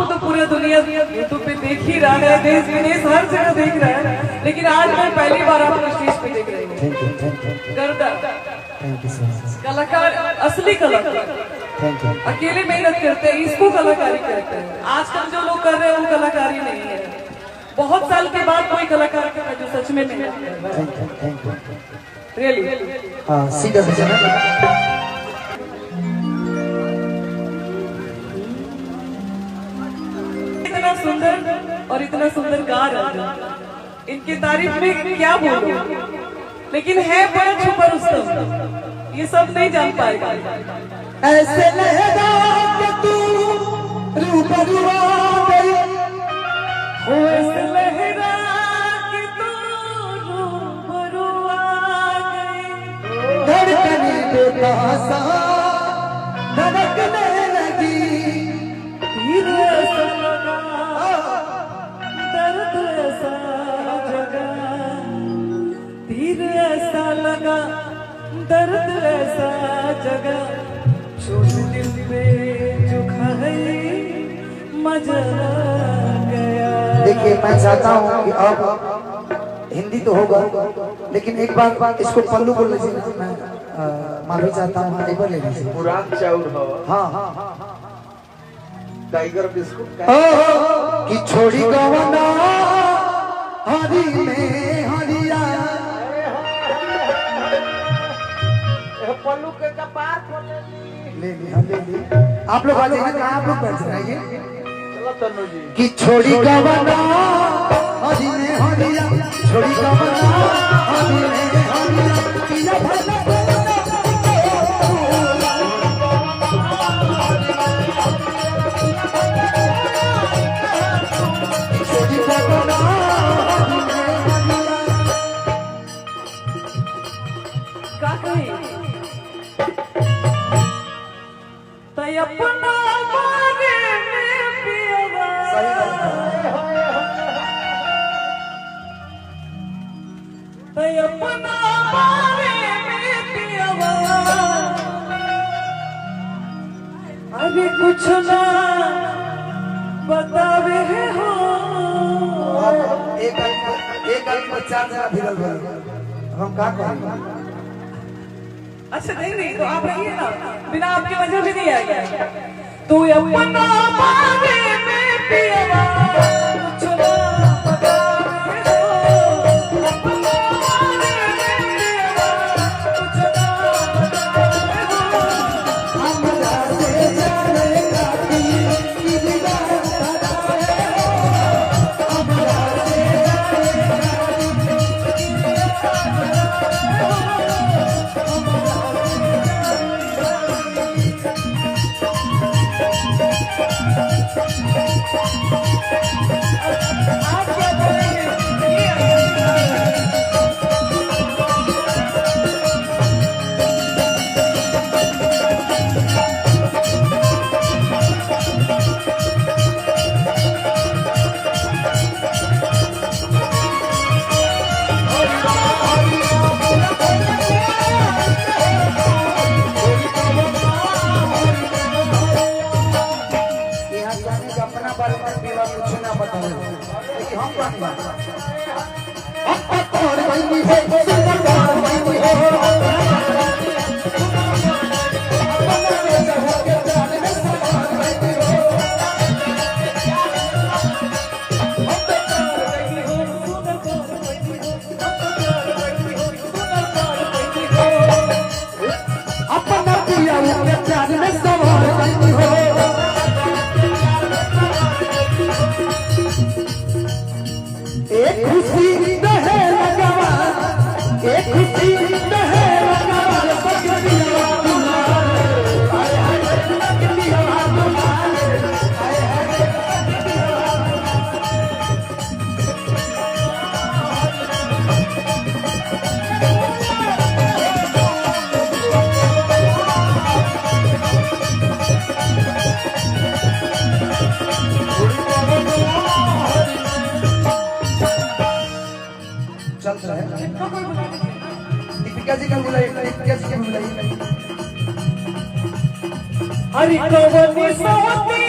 आपको तो पूरा दुनिया यूट्यूब पे देख ही रहा है, देश विदेश हर जगह देख रहा है, लेकिन आज मैं पहली बार आपको स्टेज पे देख रही हूँ। गर्दा कलाकार, असली कलाकार अकेले मेहनत करते हैं, इसको कलाकारी कहते हैं। आजकल जो लोग कर रहे हैं वो कलाकारी नहीं है। बहुत साल के बाद कोई कलाकार करता है जो सच में मेहनत कर रहा है। रियली सीधा इतना सुंदर और इतना सुंदर गा रहे हैं, इनकी तारीफ में क्या बोलूं, लेकिन है बड़ा छुपा रुस्तम, ये सब नहीं जान पाएगा। ऐसे लहरा के तू रूबरू आ गई, हो ऐसे लहरा के तू रूबरू आ गई, धड़कने बेतासा धड़कने लगी, तीर ऐसा लगा दर्द ऐसा जगा, तीर ऐसा लगा दर्द ऐसा जगा, छोड़ दिल पे जो खाई मजा गया। देखिए मैं चाहता हूँ कि अब हिंदी तो होगा, लेकिन एक बार इसको पल्लू बोल लीजिए। मैं माफी चाहता हूँ, एक बार ले लीजिए। पुरान चाउर हो। हाँ टाइगर बिस्कुट कि छोड़ी गवना हरी में हरिया, पल्लू के कपार ले ली। आप लोग आ जाइए, कहाँ आप लोग बैठ जाइए। चलो तन्नू जी। कि छोड़ी गवना हरी में हरिया, छोड़ी गवना हरी में हरिया, पिया भला छोड़ी गवना हरी में हरिया। का कही तय अपना बारे में पियवा, तय अपना बारे में पियवा, अभी कुछ ना बतावे हो। एक बच्चा मेरा भिड़ल भर, हम का करें? अच्छा नहीं तो आप रहिए ना, बिना आपके वजह भी नहीं आएगा। तू अपना बारे में पियवा, कुछ ना बतावे हो, अपना बारे में पियवा, कुछ ना बतावे हो। हमरा से जाने काटी की निगाह सदाए हो, हमरा से जाने काटी की निगाह सदाए हो। आप क्या बोलेंगे? ये यहाँ जाने का अपना बारे में पीला कुछ ना बताओ, लेकिन हम कहते हैं अब तक और बंदी है, सुंदर बंदी है। अपना पिया के प्यार में सवार बंदी हो। एक खुशी रहे लगवा, एक खुशी रहे लगवा, पगड़िया दुलारे, हाय हाय पगड़िया दुलारे, हाय हाय चल रहा है। दीपिका जी का बुलाइए, दीपिका जी का बुलाइए। हरि कवनी सोती